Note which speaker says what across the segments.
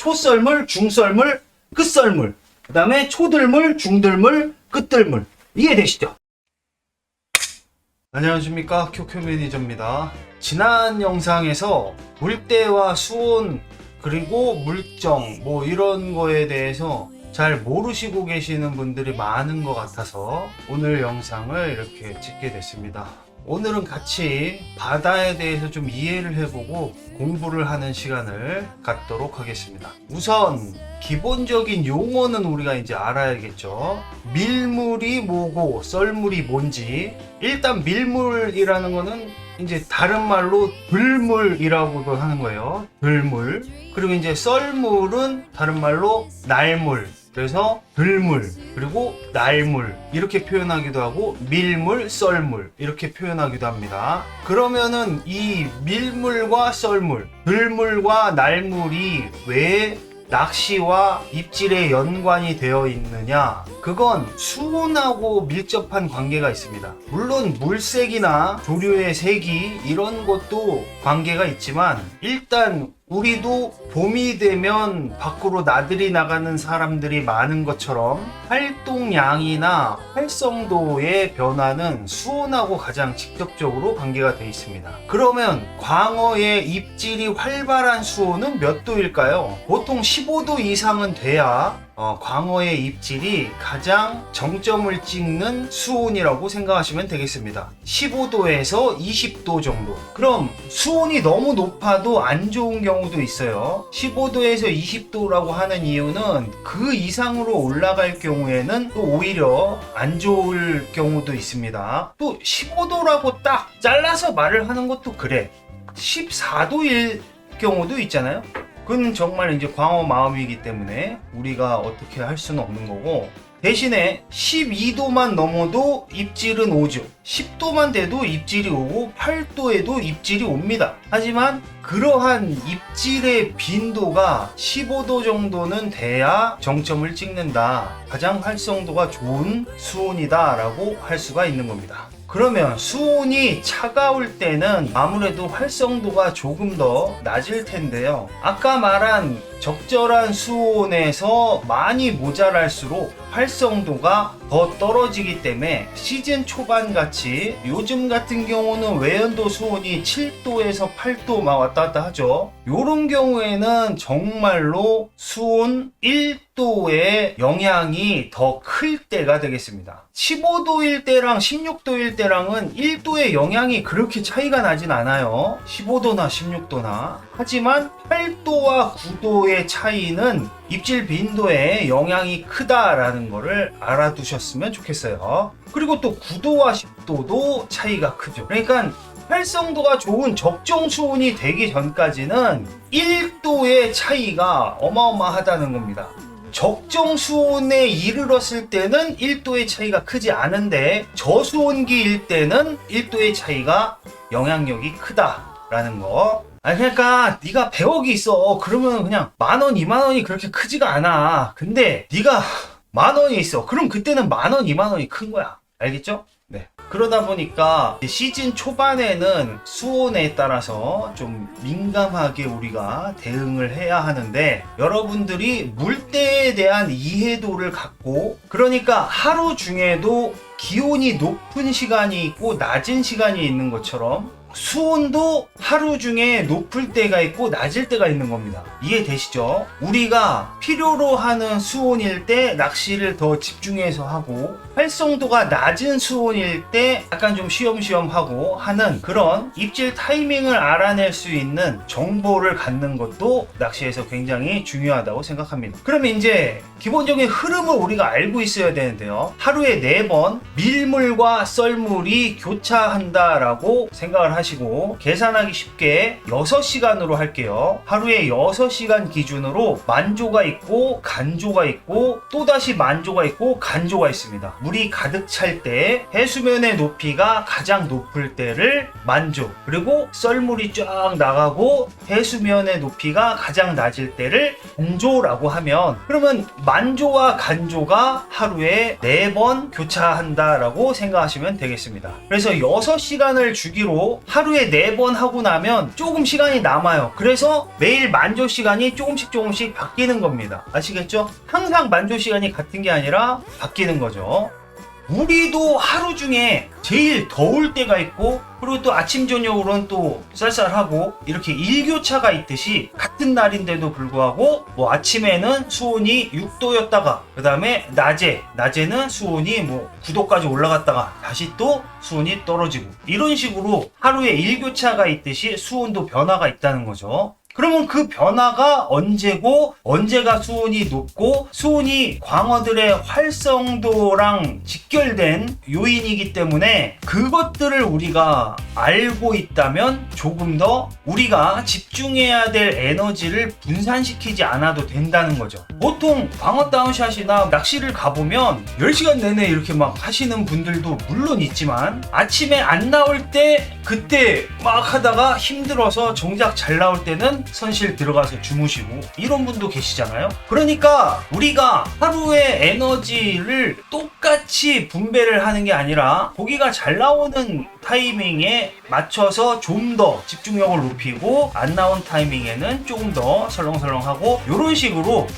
Speaker 1: 초썰물, 중썰물, 끝썰물, 그 다음에 초들물, 중들물, 끝들물. 이해되시죠? 안녕하십니까, 큐큐 매니저입니다. 지난 영상에서 물때와 수온 그리고 물정 뭐 이런 거에 대해서 잘 모르시고 계시는 분들이 많은 것 같아서 오늘 영상을 이렇게 찍게 됐습니다. 오늘은 같이 바다에 대해서 좀 이해를 해보고 공부를 하는 시간을 갖도록 하겠습니다. 우선 기본적인 용어는 우리가 이제 알아야겠죠. 밀물이 뭐고 썰물이 뭔지. 일단 밀물이라는 거는 이제 다른 말로 들물이라고도 하는 거예요. 들물. 그리고 이제 썰물은 다른 말로 날물. 그래서 들물, 그리고 날물 이렇게 표현하기도 하고 밀물, 썰물 이렇게 표현하기도 합니다. 그러면은 이 밀물과 썰물, 들물과 날물이 왜 낚시와 입질에 연관이 되어 있느냐? 그건 수온하고 밀접한 관계가 있습니다. 물론 물색이나 조류의 색이 이런 것도 관계가 있지만 일단 우리도 봄이 되면 밖으로 나들이 나가는 사람들이 많은 것처럼 활동량이나 활성도의 변화는 수온하고 가장 직접적으로 관계가 되어 있습니다. 그러면 광어의 입질이 활발한 수온은 몇 도일까요? 보통 15도 이상은 돼야 광어의 입질이 가장 정점을 찍는 수온이라고 생각하시면 되겠습니다. 15도에서 20도 정도. 그럼 수온이 너무 높아도 안 좋은 경우도 있어요. 15도에서 20도라고 하는 이유는 그 이상으로 올라갈 경우에는 또 오히려 안 좋을 경우도 있습니다. 또 15도라고 딱 잘라서 말을 하는 것도 그래. 14도일 경우도 있잖아요. 그건 정말 이제 광어 마음이기 때문에 우리가 어떻게 할 수는 없는 거고, 대신에 12도만 넘어도 입질은 오죠. 10도만 돼도 입질이 오고 8도에도 입질이 옵니다. 하지만 그러한 입질의 빈도가 15도 정도는 돼야 정점을 찍는다. 가장 활성도가 좋은 수온이다 라고 할 수가 있는 겁니다. 그러면 수온이 차가울 때는 아무래도 활성도가 조금 더 낮을 텐데요. 아까 말한 적절한 수온에서 많이 모자랄수록 활성도가 더 떨어지기 때문에 시즌 초반 같이 요즘 같은 경우는 외연도 수온이 7도에서 8도 막 왔다 갔다 하죠. 요런 경우에는 정말로 수온 1도의 영향이 더 클 때가 되겠습니다. 15도일 때랑 16도일 때랑은 1도의 영향이 그렇게 차이가 나진 않아요. 15도나 16도나. 하지만 8도와 9도의 차이는 입질 빈도에 영향이 크다라는 거를 알아두셨으면 좋겠어요. 그리고 또 9도와 10도도 차이가 크죠. 그러니까 활성도가 좋은 적정 수온이 되기 전까지는 1도의 차이가 어마어마하다는 겁니다. 적정 수온에 이르렀을 때는 1도의 차이가 크지 않은데 저수온기일 때는 1도의 차이가 영향력이 크다라는 거. 그러니까 네가 100억이 있어. 그러면 그냥 10,000원, 20,000원이 그렇게 크지가 않아. 근데 네가 10,000원이 있어. 그럼 그때는 10,000원, 20,000원이 큰 거야. 알겠죠? 네. 그러다 보니까 시즌 초반에는 수온에 따라서 좀 민감하게 우리가 대응을 해야 하는데, 여러분들이 물때에 대한 이해도를 갖고, 그러니까 하루 중에도 기온이 높은 시간이 있고 낮은 시간이 있는 것처럼 수온도 하루 중에 높을 때가 있고 낮을 때가 있는 겁니다. 이해되시죠? 우리가 필요로 하는 수온일 때 낚시를 더 집중해서 하고, 활성도가 낮은 수온일 때 약간 좀 쉬엄쉬엄 하고 하는 그런 입질 타이밍을 알아낼 수 있는 정보를 갖는 것도 낚시에서 굉장히 중요하다고 생각합니다. 그러면 이제 기본적인 흐름을 우리가 알고 있어야 되는데요. 하루에 4번 밀물과 썰물이 교차한다라고 생각을 하시고, 계산하기 쉽게 6시간으로 할게요. 하루에 6시간 기준으로 만조가 있고 간조가 있고 또다시 만조가 있고 간조가 있습니다. 물이 가득 찰 때 해수면의 높이가 가장 높을 때를 만조, 그리고 썰물이 쫙 나가고 해수면의 높이가 가장 낮을 때를 간조라고 하면, 그러면 만조와 간조가 하루에 4번 교차한다라고 생각하시면 되겠습니다. 그래서 6시간을 주기로 하루에 4번 하고 나면 조금 시간이 남아요. 그래서 매일 만조 시간이 조금씩 바뀌는 겁니다. 아시겠죠? 항상 만조 시간이 같은 게 아니라 바뀌는 거죠. 우리도 하루 중에 제일 더울 때가 있고, 그리고 또 아침 저녁으로는 또 쌀쌀하고, 이렇게 일교차가 있듯이 같은 날인데도 불구하고 뭐 아침에는 수온이 6도였다가 그 다음에 낮에는 수온이 뭐 9도까지 올라갔다가 다시 또 수온이 떨어지고, 이런 식으로 하루에 일교차가 있듯이 수온도 변화가 있다는 거죠. 그러면 그 변화가 언제고, 언제가 수온이 높고, 수온이 광어들의 활성도랑 직결된 요인이기 때문에 그것들을 우리가 알고 있다면 조금 더 우리가 집중해야 될 에너지를 분산시키지 않아도 된다는 거죠. 보통 광어 다운샷이나 낚시를 가보면 10시간 내내 이렇게 막 하시는 분들도 물론 있지만, 아침에 안 나올 때 그때 막 하다가 힘들어서 정작 잘 나올 때는 선실 들어가서 주무시고, 이런 분도 계시잖아요. 그러니까 우리가 하루의 에너지를 똑같이 분배를 하는 게 아니라 고기가 잘 나오는 타이밍에 맞춰서 좀 더 집중력을 높이고, 안 나온 타이밍에는 조금 더 설렁설렁하고, 이런 식으로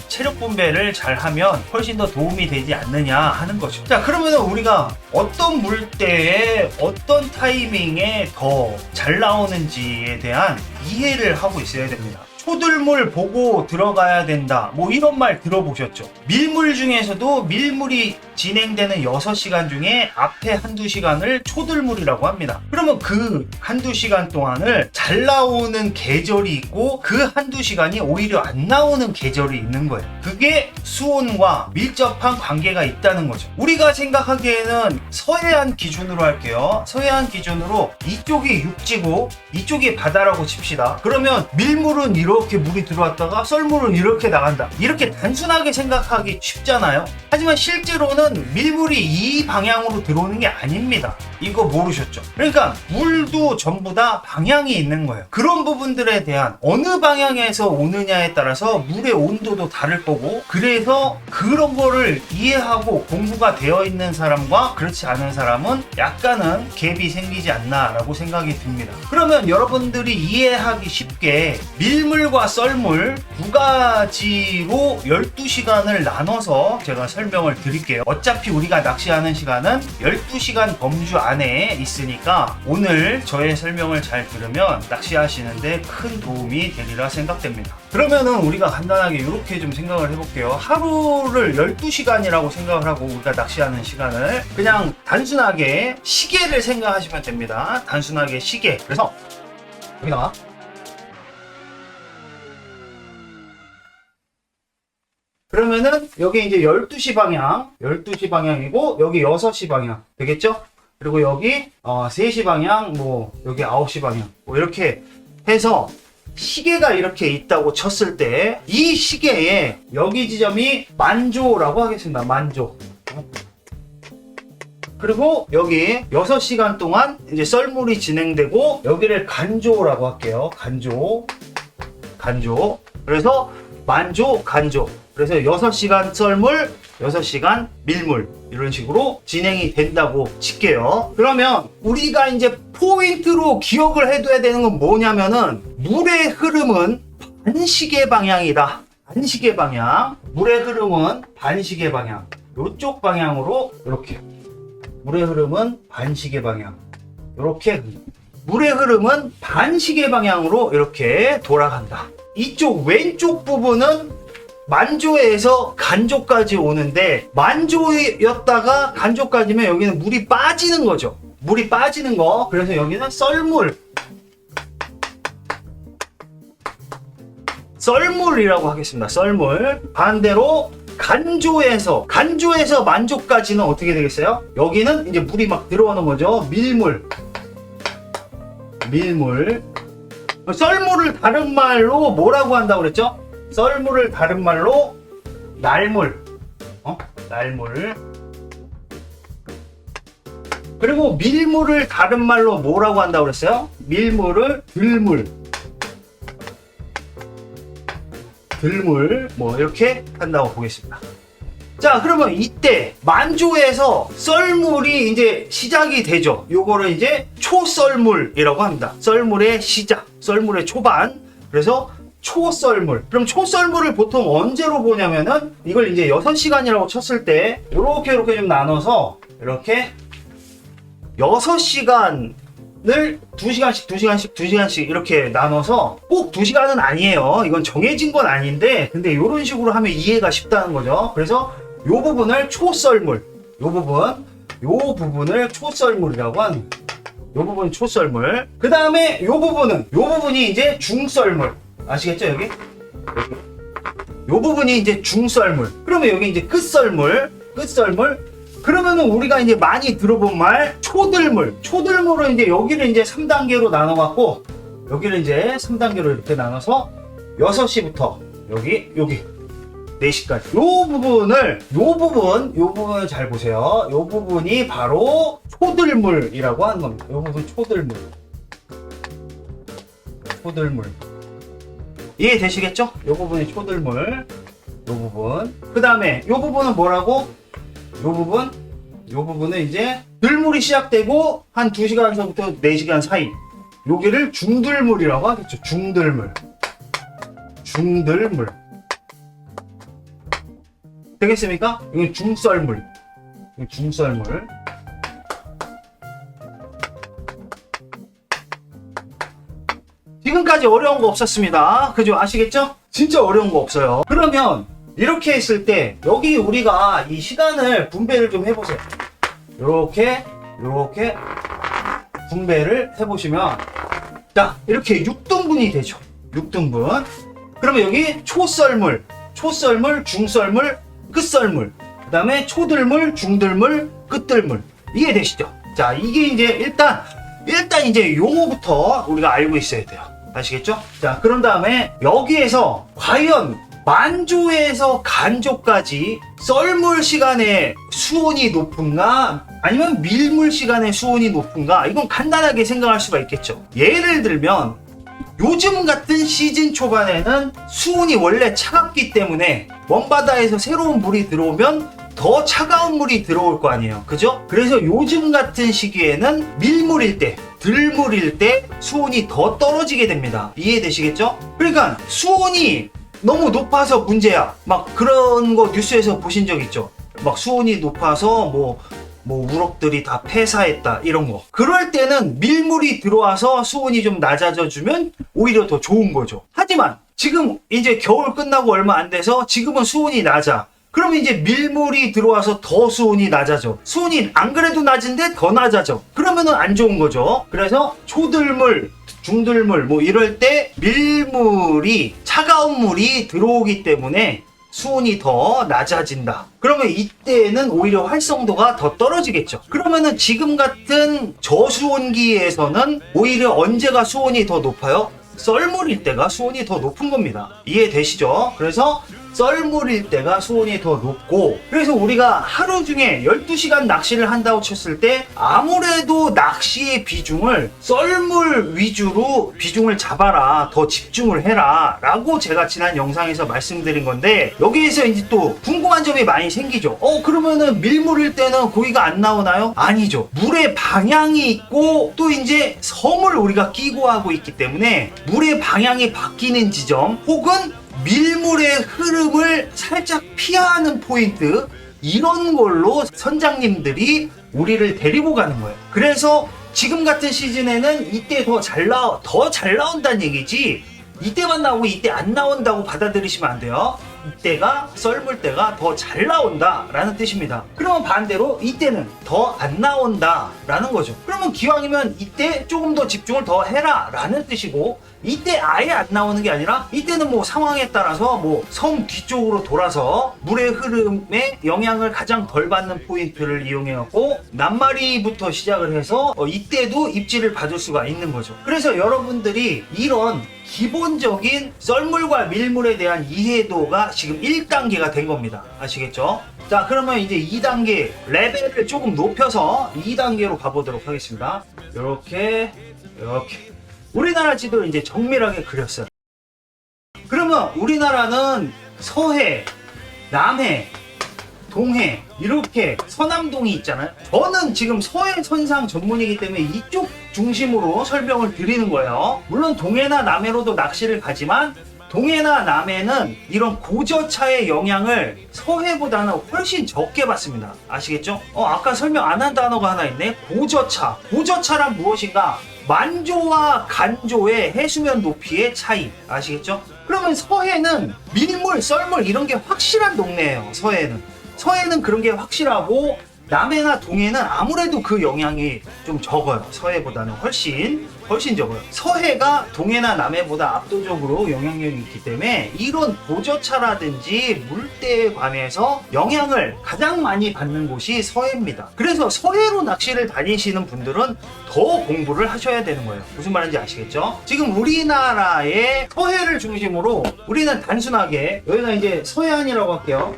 Speaker 1: 체력 분배를 잘 하면 훨씬 더 도움이 되지 않느냐 하는 거죠. 자, 그러면 우리가 어떤 물때에 어떤 타이밍에 더 잘 나오는지에 대한 이해를 하고 있어야 됩니다. 초들물 보고 들어가야 된다, 뭐 이런 말 들어보셨죠? 밀물 중에서도 밀물이 진행되는 6시간 중에 앞에 한두 시간을 초들물이라고 합니다. 그러면 그 한두 시간 동안을 잘 나오는 계절이 있고, 그 한두 시간이 오히려 안 나오는 계절이 있는 거예요. 그게 수온과 밀접한 관계가 있다는 거죠. 우리가 생각하기에는 서해안 기준으로 할게요. 서해안 기준으로 이쪽이 육지고 이쪽이 바다라고 칩시다. 그러면 밀물은 이렇게 물이 들어왔다가 썰물은 이렇게 나간다, 이렇게 단순하게 생각하기 쉽잖아요. 하지만 실제로는 밀물이 이 방향으로 들어오는 게 아닙니다. 이거 모르셨죠? 그러니까 물도 전부 다 방향이 있는 거예요. 그런 부분들에 대한, 어느 방향에서 오느냐에 따라서 물의 온도도 다를 거고, 그래서 그런 거를 이해하고 공부가 되어 있는 사람과 그렇지 않은 사람은 약간은 갭이 생기지 않나 라고 생각이 듭니다. 그러면 여러분들이 이해하기 쉽게 밀물과 썰물 두 가지로 12시간을 나눠서 제가 설명을 드릴게요. 어차피 우리가 낚시하는 시간은 12시간 범주 안에 있으니까 오늘 저의 설명을 잘 들으면 낚시하시는데 큰 도움이 되리라 생각됩니다. 그러면은 우리가 간단하게 이렇게 좀 생각을 해볼게요. 하루를 12시간이라고 생각을 하고, 우리가 낚시하는 시간을 그냥 단순하게 시계를 생각하시면 됩니다. 단순하게 시계. 그래서 여기다가 그러면은 여기 이제 12시 방향이고, 여기 6시 방향 되겠죠? 그리고 여기 3시 방향, 뭐 여기 9시 방향, 뭐 이렇게 해서 시계가 이렇게 있다고 쳤을 때, 이 시계에 여기 지점이 만조라고 하겠습니다. 만조. 그리고 여기 6시간 동안 이제 썰물이 진행되고, 여기를 간조라고 할게요. 간조. 그래서 만조, 간조. 그래서 6시간 썰물, 6시간 밀물, 이런 식으로 진행이 된다고 칠게요. 그러면 우리가 이제 포인트로 기억을 해둬야 되는 건 뭐냐면은, 물의 흐름은 반시계 방향이다. 반시계 방향. 물의 흐름은 반시계 방향. 이쪽 방향으로 이렇게. 물의 흐름은 반시계 방향. 이렇게. 물의 흐름은 반시계 방향으로 이렇게 돌아간다. 이쪽 왼쪽 부분은 만조에서 간조까지 오는데, 만조였다가 간조까지면 여기는 물이 빠지는 거죠. 물이 빠지는 거. 그래서 여기는 썰물이라고 하겠습니다. 썰물. 반대로 간조에서 만조까지는 어떻게 되겠어요? 여기는 이제 물이 막 들어오는 거죠. 밀물. 썰물을 다른 말로 뭐라고 한다고 그랬죠? 썰물을 다른 말로 날물. 날물. 그리고 밀물을 다른 말로 뭐라고 한다고 그랬어요? 밀물을 들물. 뭐 이렇게 한다고 보겠습니다. 자, 그러면 이때 만조에서 썰물이 이제 시작이 되죠. 요거를 이제 초썰물이라고 합니다. 썰물의 시작, 썰물의 초반. 그래서 초썰물. 그럼 초썰물을 보통 언제로 보냐면은 이걸 이제 6시간이라고 쳤을 때 이렇게 좀 나눠서 이렇게 6시간을 2시간씩 이렇게 나눠서 꼭 2시간은 아니에요. 이건 정해진 건 아닌데 근데 이런 식으로 하면 이해가 쉽다는 거죠. 그래서 요 부분을 초썰물, 요 부분을 초썰물이라고 하는 거예요. 요 부분 초썰물. 그 다음에 요 부분이 이제 중썰물. 아시겠죠? 여기? 요 부분이 이제 중썰물. 그러면 여기 이제 끝썰물. 그러면은 우리가 이제 많이 들어본 말 초들물. 초들물은 이제 여기를 이제 3단계로 나눠갖고 여기를 이제 3단계로 이렇게 나눠서 6시부터 여기 4시까지 요 부분을 잘 보세요. 요 부분이 바로 초들물이라고 하는 겁니다. 요 부분 초들물. 이해되시겠죠? 요 부분이 초들물. 요 부분. 그 다음에 요 부분은 뭐라고? 요 부분은 이제 들물이 시작되고 한 2시간서부터 4시간 사이. 여기를 중들물이라고 하겠죠. 중들물. 되겠습니까? 이건 중썰물. 지금까지 어려운 거 없었습니다. 그죠? 아시겠죠? 진짜 어려운 거 없어요. 그러면 이렇게 했을 때 여기 우리가 이 시간을 분배를 좀 해보세요. 요렇게 분배를 해보시면 자, 이렇게 6등분이 되죠. 6등분. 그러면 여기 초썰물, 중썰물, 끝썰물, 그 다음에 초들물, 중들물, 끝들물. 이해되시죠? 자, 이게 이제 일단 이제 용어부터 우리가 알고 있어야 돼요. 아시겠죠? 자, 그런 다음에 여기에서 과연 만조에서 간조까지 썰물 시간에 수온이 높은가 아니면 밀물 시간에 수온이 높은가, 이건 간단하게 생각할 수가 있겠죠. 예를 들면 요즘 같은 시즌 초반에는 수온이 원래 차갑기 때문에 먼바다에서 새로운 물이 들어오면 더 차가운 물이 들어올 거 아니에요. 그죠? 그래서 요즘 같은 시기에는 밀물일 때, 들물일 때 수온이 더 떨어지게 됩니다. 이해되시겠죠? 그러니까 수온이 너무 높아서 문제야. 막 그런 거 뉴스에서 보신 적 있죠? 막 수온이 높아서 뭐 우럭들이 다 폐사했다 이런 거. 그럴 때는 밀물이 들어와서 수온이 좀 낮아져 주면 오히려 더 좋은 거죠. 하지만 지금 이제 겨울 끝나고 얼마 안 돼서 지금은 수온이 낮아. 그러면 이제 밀물이 들어와서 더 수온이 낮아져. 수온이 안 그래도 낮은데 더 낮아져. 그러면은 안 좋은 거죠. 그래서 초들물, 중들물 뭐 이럴 때 밀물이, 차가운 물이 들어오기 때문에 수온이 더 낮아진다. 그러면 이때는 오히려 활성도가 더 떨어지겠죠. 그러면은 지금 같은 저수온기에서는 오히려 언제가 수온이 더 높아요? 썰물일 때가 수온이 더 높은 겁니다. 이해되시죠? 그래서 썰물일 때가 수온이 더 높고, 그래서 우리가 하루 중에 12시간 낚시를 한다고 쳤을 때 아무래도 낚시의 비중을 썰물 위주로 비중을 잡아라, 더 집중을 해라 라고 제가 지난 영상에서 말씀드린 건데, 여기에서 이제 또 궁금한 점이 많이 생기죠. 그러면은 밀물일 때는 고기가 안 나오나요? 아니죠. 물의 방향이 있고 또 이제 섬을 우리가 끼고 하고 있기 때문에 물의 방향이 바뀌는 지점 혹은 밀물의 흐름을 살짝 피하는 포인트, 이런 걸로 선장님들이 우리를 데리고 가는 거예요. 그래서 지금 같은 시즌에는 이때 더 잘 나온다는 얘기지, 이때만 나오고 이때 안 나온다고 받아들이시면 안 돼요. 이때가, 썰물 때가 더 잘 나온다 라는 뜻입니다. 그러면 반대로 이때는 더 안 나온다 라는 거죠. 그러면 기왕이면 이때 조금 더 집중을 더 해라 라는 뜻이고, 이때 아예 안 나오는 게 아니라 이때는 뭐 상황에 따라서 뭐 섬 뒤쪽으로 돌아서 물의 흐름에 영향을 가장 덜 받는 포인트를 이용해 갖고 낱마리부터 시작을 해서 이때도 입질을 받을 수가 있는 거죠. 그래서 여러분들이 이런 기본적인 썰물과 밀물에 대한 이해도가 지금 1단계가 된 겁니다. 아시겠죠? 자, 그러면 이제 2단계 레벨을 조금 높여서 2단계로 가보도록 하겠습니다. 이렇게 우리나라 지도를 이제 정밀하게 그렸어요. 그러면 우리나라는 서해, 남해, 동해, 이렇게 서남동이 있잖아요. 저는 지금 서해 선상 전문이기 때문에 이쪽 중심으로 설명을 드리는 거예요. 물론 동해나 남해로도 낚시를 가지만 동해나 남해는 이런 고저차의 영향을 서해보다는 훨씬 적게 받습니다. 아시겠죠? 아까 설명 안 한 단어가 하나 있네. 고저차. 고저차란 무엇인가? 만조와 간조의 해수면 높이의 차이. 아시겠죠? 그러면 서해는 밀물, 썰물 이런 게 확실한 동네예요. 서해는 그런 게 확실하고 남해나 동해는 아무래도 그 영향이 좀 적어요. 서해보다는 훨씬 적어요. 서해가 동해나 남해보다 압도적으로 영향력이 있기 때문에 이런 고저차라든지 물때에 관해서 영향을 가장 많이 받는 곳이 서해입니다. 그래서 서해로 낚시를 다니시는 분들은 더 공부를 하셔야 되는 거예요. 무슨 말인지 아시겠죠? 지금 우리나라의 서해를 중심으로 우리는 단순하게 여기가 이제 서해안이라고 할게요.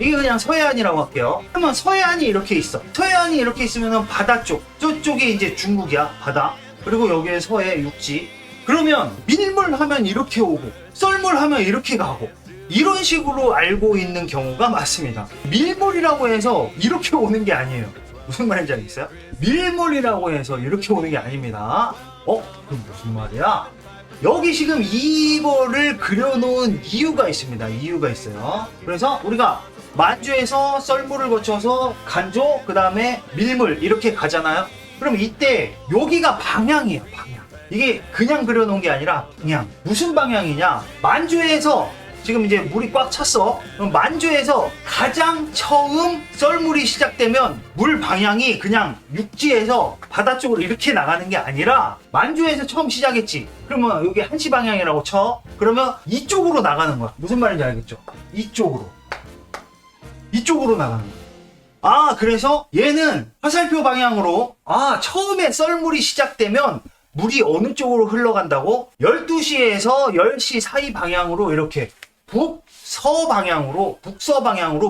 Speaker 1: 이게 그냥 서해안이라고 할게요. 그러면 서해안이 이렇게 있어. 서해안이 이렇게 있으면 바다 쪽, 저쪽이 이제 중국이야, 바다. 그리고 여기에 서해, 육지. 그러면 밀물 하면 이렇게 오고 썰물 하면 이렇게 가고 이런 식으로 알고 있는 경우가 많습니다. 밀물이라고 해서 이렇게 오는 게 아니에요. 무슨 말인지 알겠어요? 밀물이라고 해서 이렇게 오는 게 아닙니다. 그럼 무슨 말이야? 여기 지금 이거를 그려놓은 이유가 있습니다. 이유가 있어요. 그래서 우리가 만주에서 썰물을 거쳐서 간조, 그 다음에 밀물 이렇게 가잖아요. 그럼 이때 여기가 방향이에요. 방향. 이게 그냥 그려놓은 게 아니라 방향. 무슨 방향이냐? 만주에서 지금 이제 물이 꽉 찼어. 그럼 만주에서 가장 처음 썰물이 시작되면 물 방향이 그냥 육지에서 바다 쪽으로 이렇게 나가는 게 아니라 만주에서 처음 시작했지. 그러면 여기 한시 방향이라고 쳐. 그러면 이쪽으로 나가는 거야. 무슨 말인지 알겠죠? 이쪽으로 나가는 거야. 그래서 얘는 화살표 방향으로 처음에 썰물이 시작되면 물이 어느 쪽으로 흘러간다고? 12시에서 10시 사이 방향으로 이렇게 북서 방향으로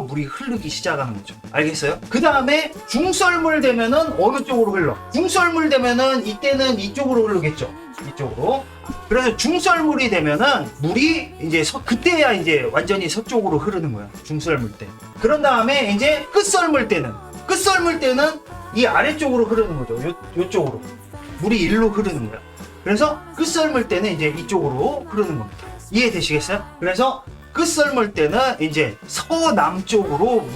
Speaker 1: 물이 흐르기 시작하는 거죠. 알겠어요? 그 다음에 중썰물 되면은 어느 쪽으로 흘러? 중썰물 되면은 이때는 이쪽으로 흐르겠죠. 이쪽으로. 그래서 중썰물이 되면은 물이 이제 그때야 이제 완전히 서쪽으로 흐르는 거야. 중썰물 때. 그런 다음에 이제 끝썰물 때는 이 아래쪽으로 흐르는 거죠. 요쪽으로. 물이 일로 흐르는 거야. 그래서 끝썰물 때는 이제 이쪽으로 흐르는 겁니다. 이해되시겠어요? 그래서 끝썰물 때는 이제 서남쪽으로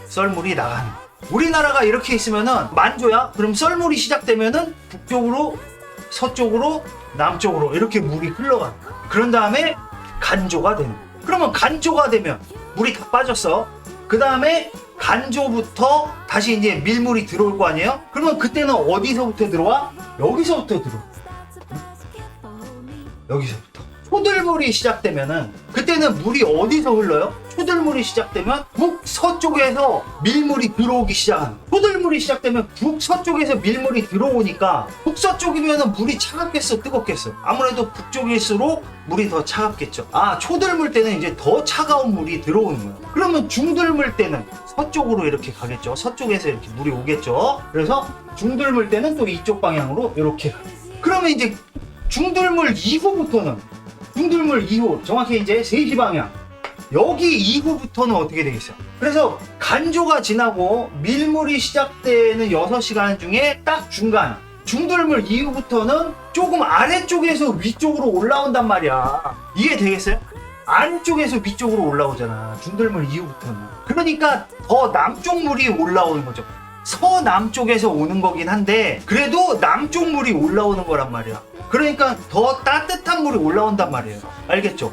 Speaker 1: 썰물이 나가는 거예요. 우리나라가 이렇게 있으면은 만조야? 그럼 썰물이 시작되면은 북쪽으로, 서쪽으로, 남쪽으로 이렇게 물이 흘러가는 거예요. 그런 다음에 간조가 되는 거예요. 그러면 간조가 되면 물이 다 빠졌어. 그 다음에 간조부터 다시 이제 밀물이 들어올 거 아니에요? 그러면 그때는 어디서부터 들어와? 여기서부터 들어와. 여기서부터. 초들물이 시작되면은 그때는 물이 어디서 흘러요? 초들물이 시작되면 북서쪽에서 밀물이 들어오기 시작하는 거예요. 초들물이 시작되면 북서쪽에서 밀물이 들어오니까 북서쪽이면 물이 차갑겠어, 뜨겁겠어? 아무래도 북쪽일수록 물이 더 차갑겠죠. 초들물 때는 이제 더 차가운 물이 들어오는 거예요. 그러면 중들물 때는 서쪽으로 이렇게 가겠죠. 서쪽에서 이렇게 물이 오겠죠. 그래서 중들물 때는 또 이쪽 방향으로 이렇게 가요. 그러면 이제 중들물 이후 정확히 이제 3시 방향 여기 이후부터는 어떻게 되겠어요? 그래서 간조가 지나고 밀물이 시작되는 6시간 중에 딱 중간 중들물 이후부터는 조금 아래쪽에서 위쪽으로 올라온단 말이야. 이해되겠어요? 아래쪽에서 위쪽으로 올라오잖아. 중들물 이후부터는. 그러니까 더 남쪽 물이 올라오는 거죠. 서남쪽에서 오는 거긴 한데 그래도 남쪽 물이 올라오는 거란 말이야. 그러니까 더 따뜻한 물이 올라온단 말이에요. 알겠죠?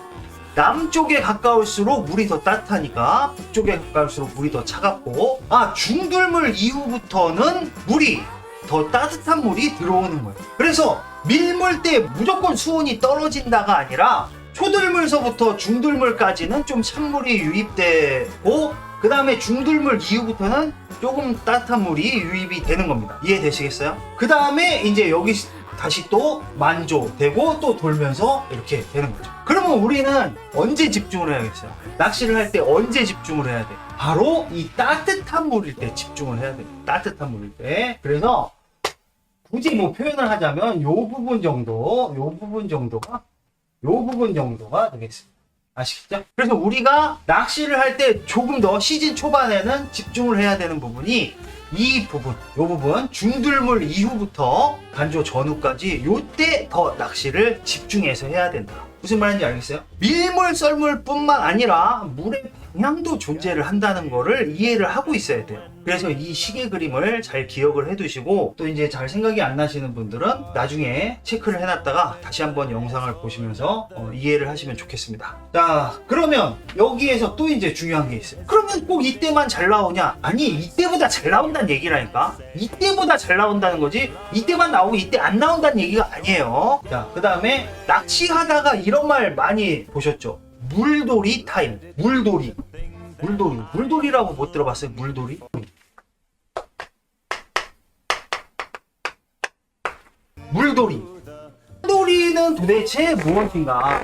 Speaker 1: 남쪽에 가까울수록 물이 더 따뜻하니까 북쪽에 가까울수록 물이 더 차갑고 중들물 이후부터는 물이 더 따뜻한 물이 들어오는 거예요. 그래서 밀물 때 무조건 수온이 떨어진다가 아니라 초들물서부터 중들물까지는 좀 찬물이 유입되고 그 다음에 중들물 이후부터는 조금 따뜻한 물이 유입이 되는 겁니다. 이해되시겠어요? 그 다음에 이제 여기 다시 또 만조되고 또 돌면서 이렇게 되는 거죠. 그러면 우리는 언제 집중을 해야겠어요? 낚시를 할 때 언제 집중을 해야 돼? 바로 이 따뜻한 물일 때 집중을 해야 돼요. 따뜻한 물일 때. 그래서 굳이 뭐 표현을 하자면 요 부분 정도가 되겠습니다. 아시겠죠? 그래서 우리가 낚시를 할 때 조금 더 시즌 초반에는 집중을 해야 되는 부분이 이 부분, 요 부분, 중들물 이후부터 간조 전후까지 요때 더 낚시를 집중해서 해야 된다. 무슨 말인지 알겠어요? 밀물, 썰물 뿐만 아니라 물의 방향도 존재를 한다는 거를 이해를 하고 있어야 돼요. 그래서 이 시계 그림을 잘 기억을 해두시고, 또 이제 잘 생각이 안 나시는 분들은 나중에 체크를 해놨다가 다시 한번 영상을 보시면서 이해를 하시면 좋겠습니다. 자, 그러면 여기에서 또 이제 중요한 게 있어요. 그러면 꼭 이때만 잘 나오냐? 아니, 이때보다 잘 나온다는 얘기라니까. 이때보다 잘 나온다는 거지, 이때만 나오고 이때 안 나온다는 얘기가 아니에요. 자, 그 다음에 낚시하다가 이런 말 많이 보셨죠? 물돌이 타임. 물돌이라고 못 들어봤어요? 물돌이? 물돌이는 도대체 무엇인가?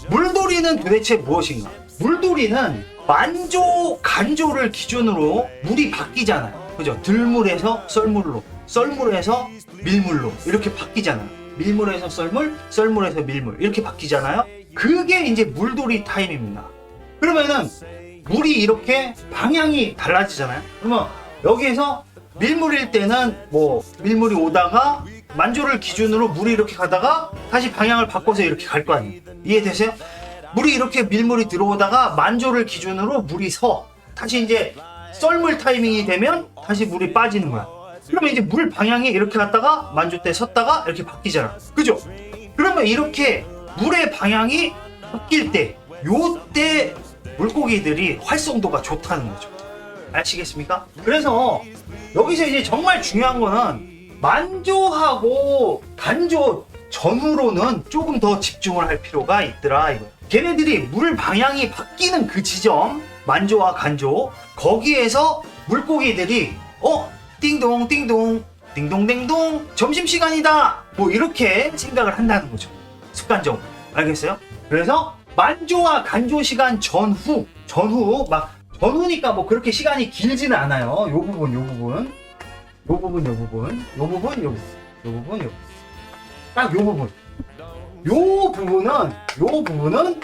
Speaker 1: 물돌이는 도대체 무엇인가? 물돌이는 만조, 간조를 기준으로 물이 바뀌잖아요. 그죠? 들물에서 썰물로, 썰물에서 밀물로 이렇게 바뀌잖아요. 밀물에서 썰물, 썰물에서 밀물 이렇게 바뀌잖아요. 그게 이제 물돌이 타임입니다. 그러면은 물이 이렇게 방향이 달라지잖아요. 그러면 여기에서 밀물일 때는 뭐 밀물이 오다가 만조를 기준으로 물이 이렇게 가다가 다시 방향을 바꿔서 이렇게 갈 거 아니에요. 이해되세요? 물이 이렇게 밀물이 들어오다가 만조를 기준으로 물이 다시 이제 썰물 타이밍이 되면 다시 물이 빠지는 거야. 그러면 이제 물 방향이 이렇게 갔다가 만조 때 섰다가 이렇게 바뀌잖아. 그죠? 그러면 이렇게 물의 방향이 바뀔 때, 요때 물고기들이 활성도가 좋다는 거죠. 아시겠습니까? 그래서 여기서 이제 정말 중요한 거는 만조하고 간조 전후로는 조금 더 집중을 할 필요가 있더라 이거예요. 걔네들이 물 방향이 바뀌는 그 지점, 만조와 간조, 거기에서 물고기들이 띵동 띵동 띵동댕동 점심시간이다 뭐 이렇게 생각을 한다는 거죠. 습관적으로. 알겠어요? 그래서 만조와 간조 시간 전후니까 뭐 그렇게 시간이 길지는 않아요. 요 부분 딱 요 부분은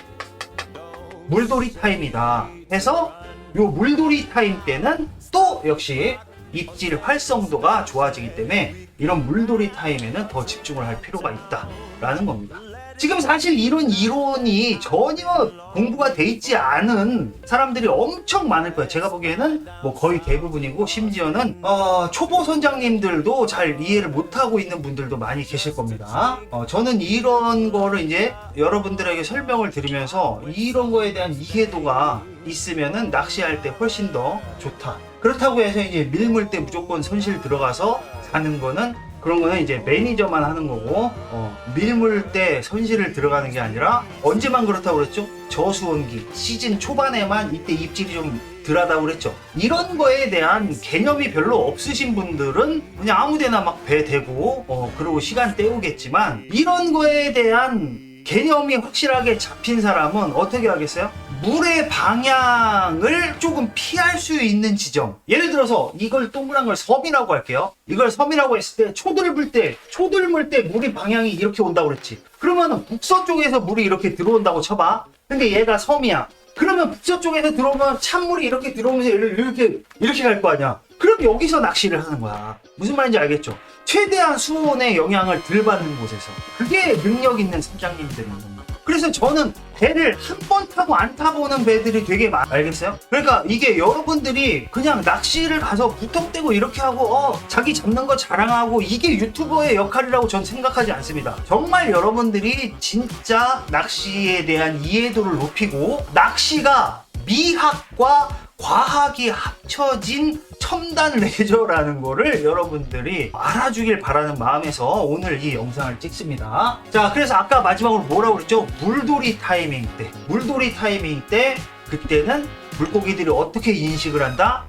Speaker 1: 물돌이 타임이다 해서 요 물돌이 타임 때는 또 역시 입질 활성도가 좋아지기 때문에 이런 물돌이 타임에는 더 집중을 할 필요가 있다라는 겁니다. 지금 사실 이런 이론이 전혀 공부가 돼 있지 않은 사람들이 엄청 많을 거예요. 제가 보기에는 뭐 거의 대부분이고, 심지어는 초보 선장님들도 잘 이해를 못하고 있는 분들도 많이 계실 겁니다. 저는 이런 거를 이제 여러분들에게 설명을 드리면서 이런 거에 대한 이해도가 있으면은 낚시할 때 훨씬 더 좋다. 그렇다고 해서 이제 밀물 때 무조건 손실 들어가서 사는 거는, 그런 거는 이제 매니저만 하는 거고, 밀물 때 손실을 들어가는 게 아니라, 언제만 그렇다고 그랬죠? 저수온기 시즌 초반에만 이때 입질이 좀 덜하다고 그랬죠. 이런 거에 대한 개념이 별로 없으신 분들은 그냥 아무데나 막 배 대고 그러고 시간 때우겠지만, 이런 거에 대한 개념이 확실하게 잡힌 사람은 어떻게 하겠어요? 물의 방향을 조금 피할 수 있는 지점, 예를 들어서 이걸 동그란 걸 섬이라고 할게요. 이걸 섬이라고 했을 때 초들물 때 물이 방향이 이렇게 온다고 그랬지. 그러면 북서쪽에서 물이 이렇게 들어온다고 쳐봐. 근데 얘가 섬이야. 그러면 북서쪽에서 들어오면 찬물이 이렇게 들어오면서 이렇게 갈 거 아니야. 그럼 여기서 낚시를 하는 거야. 무슨 말인지 알겠죠? 최대한 수온의 영향을 덜 받는 곳에서. 그게 능력 있는 선장님들인 겁니다. 그래서 저는 배를 한 번 타고 안 타보는 배들이 되게 많아요. 알겠어요? 그러니까 이게 여러분들이 그냥 낚시를 가서 무턱대고 이렇게 하고 자기 잡는 거 자랑하고 이게 유튜버의 역할이라고 전 생각하지 않습니다. 정말 여러분들이 진짜 낚시에 대한 이해도를 높이고, 낚시가 미학과 과학이 합쳐진 첨단 레저라는 거를 여러분들이 알아주길 바라는 마음에서 오늘 이 영상을 찍습니다. 자, 그래서 아까 마지막으로 뭐라고 그랬죠? 물돌이 타이밍 때 그때는 물고기들이 어떻게 인식을 한다?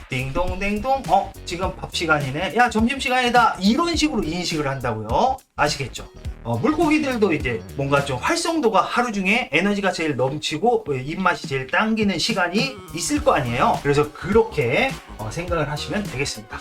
Speaker 1: 띵동댕동, 지금 밥 시간이네, 야 점심 시간이다, 이런 식으로 인식을 한다고요. 아시겠죠? 물고기들도 이제 뭔가 좀 활성도가 하루 중에 에너지가 제일 넘치고 입맛이 제일 당기는 시간이 있을 거 아니에요. 그래서 그렇게 생각을 하시면 되겠습니다.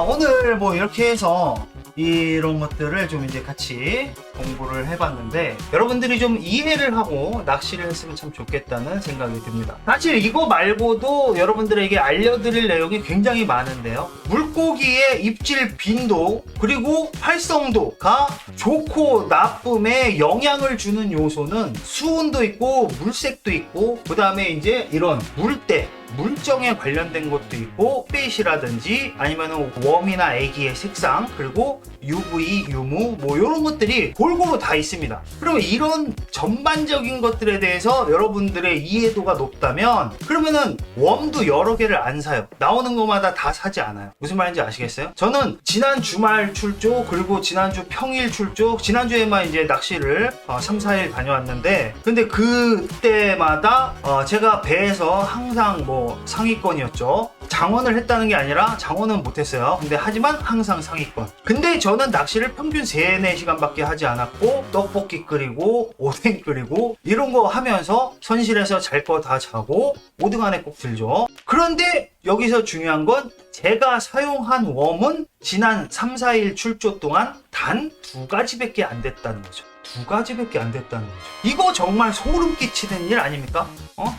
Speaker 1: 오늘 뭐 이렇게 해서 이런 것들을 좀 이제 같이 공부를 해봤는데 여러분들이 좀 이해를 하고 낚시를 했으면 참 좋겠다는 생각이 듭니다. 사실 이거 말고도 여러분들에게 알려드릴 내용이 굉장히 많은데요. 물고기의 입질 빈도 그리고 활성도가 좋고 나쁨에 영향을 주는 요소는 수온도 있고 물색도 있고 그 다음에 이제 이런 물때 물정에 관련된 것도 있고 햇빛이라든지 아니면 웜이나 애기의 색상 그리고 UV, 유무 뭐 이런 것들이 골고루 다 있습니다. 그러면 이런 전반적인 것들에 대해서 여러분들의 이해도가 높다면 그러면은 웜도 여러 개를 안 사요. 나오는 것마다 다 사지 않아요. 무슨 말인지 아시겠어요? 저는 지난 주말 출조 그리고 지난주 평일 출조 지난주에만 이제 낚시를 3, 4일 다녀왔는데 근데 그때마다 제가 배에서 항상 뭐 상위권이었죠. 장원을 했다는 게 아니라 장원은 못했어요. 근데 하지만 항상 상위권. 근데 저는 낚시를 평균 3, 4시간밖에 하지 않았고 떡볶이 끓이고 오뎅 끓이고 이런 거 하면서 선실에서 잘 거 다 자고 5등 안에 꼭 들죠. 그런데 여기서 중요한 건 제가 사용한 웜은 지난 3, 4일 출조 동안 단 2가지밖에 안 됐다는 거죠. 2가지밖에 안 됐다는 거죠. 이거 정말 소름 끼치는 일 아닙니까?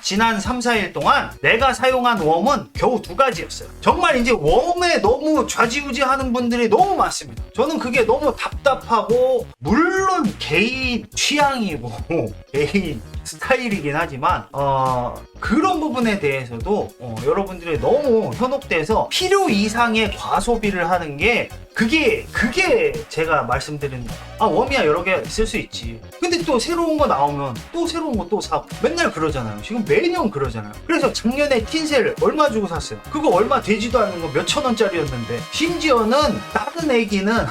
Speaker 1: 지난 3, 4일 동안 내가 사용한 웜은 겨우 2가지였어요. 정말 이제 웜에 너무 좌지우지 하는 분들이 너무 많습니다. 저는 그게 너무 답답하고 물론 개인 취향이고 개인 스타일이긴 하지만 그런 부분에 대해서도 여러분들이 너무 현혹돼서 필요 이상의 과소비를 하는 게 그게 제가 말씀드린 웜이야 여러 개 쓸 수 있지. 근데 또 새로운 거 나오면 또 새로운 거 또 사고 맨날 그러잖아요. 지금 매년 그러잖아요. 그래서 작년에 틴셀 얼마 주고 샀어요. 그거 얼마 되지도 않는 거 몇천 원짜리였는데 심지어는 다른 애기는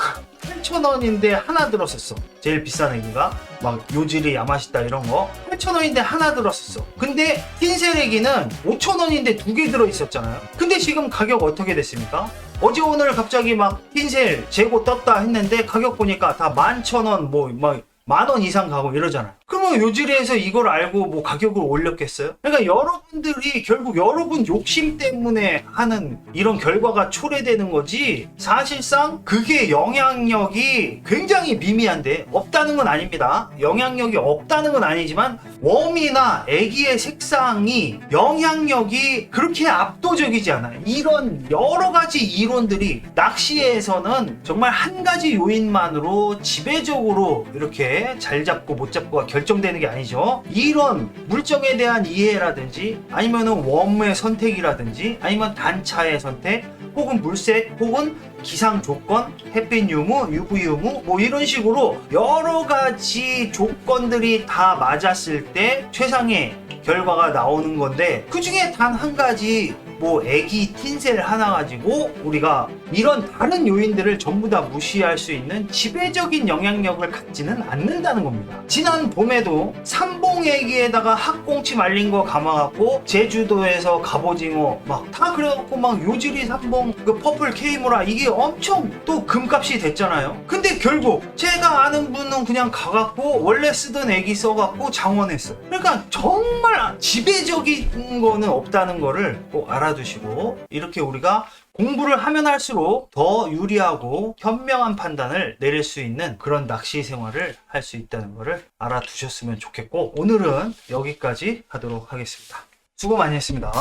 Speaker 1: 8,000원인데 하나 들었었어. 제일 비싼 애기가 막 요지리 야마시타 이런 거 8,000원인데 하나 들었었어. 근데 틴셀 애기는 5,000원인데 2개 들어있었잖아요. 근데 지금 가격 어떻게 됐습니까? 어제 오늘 갑자기 막 틴셀 재고 떴다 했는데 가격 보니까 다 11,000원 뭐 막 10,000원 이상 가고 이러잖아요. 그러면 요지리에서 이걸 알고 뭐 가격을 올렸겠어요? 그러니까 여러분들이 결국 여러분 욕심 때문에 하는 이런 결과가 초래되는 거지 사실상 그게 영향력이 굉장히 미미한데 없다는 건 아닙니다. 영향력이 없다는 건 아니지만 웜이나 애기의 색상이 영향력이 그렇게 압도적이지 않아요. 이런 여러 가지 이론들이 낚시에서는 정말 한 가지 요인만으로 지배적으로 이렇게 잘 잡고 못 잡고가 결정되는 게 아니죠. 이런 물정에 대한 이해라든지 아니면은 웜의 선택이라든지 아니면 단차의 선택 혹은 물색 혹은 기상 조건, 햇빛 유무, UV 유무 뭐 이런 식으로 여러 가지 조건들이 다 맞았을 때 최상의 결과가 나오는 건데 그 중에 단 한 가지 뭐 애기 틴셀 하나 가지고 우리가 이런 다른 요인들을 전부 다 무시할 수 있는 지배적인 영향력을 갖지는 않는다는 겁니다. 지난 봄에도 삼봉 애기에다가 학꽁치 말린 거 감아갖고 제주도에서 갑오징어 막 다 그래갖고 막 요지리 삼봉 그 퍼플 케이모라 이게 엄청 또 금값이 됐잖아요. 근데 결국 제가 아는 분은 그냥 가갖고 원래 쓰던 애기 써갖고 장원했어. 그러니까 정말 지배적인 거는 없다는 거를 꼭 알아두시고 이렇게 우리가 공부를 하면 할수록 더 유리하고 현명한 판단을 내릴 수 있는 그런 낚시 생활을 할 수 있다는 것을 알아두셨으면 좋겠고 오늘은 여기까지 하도록 하겠습니다. 수고 많이 했습니다.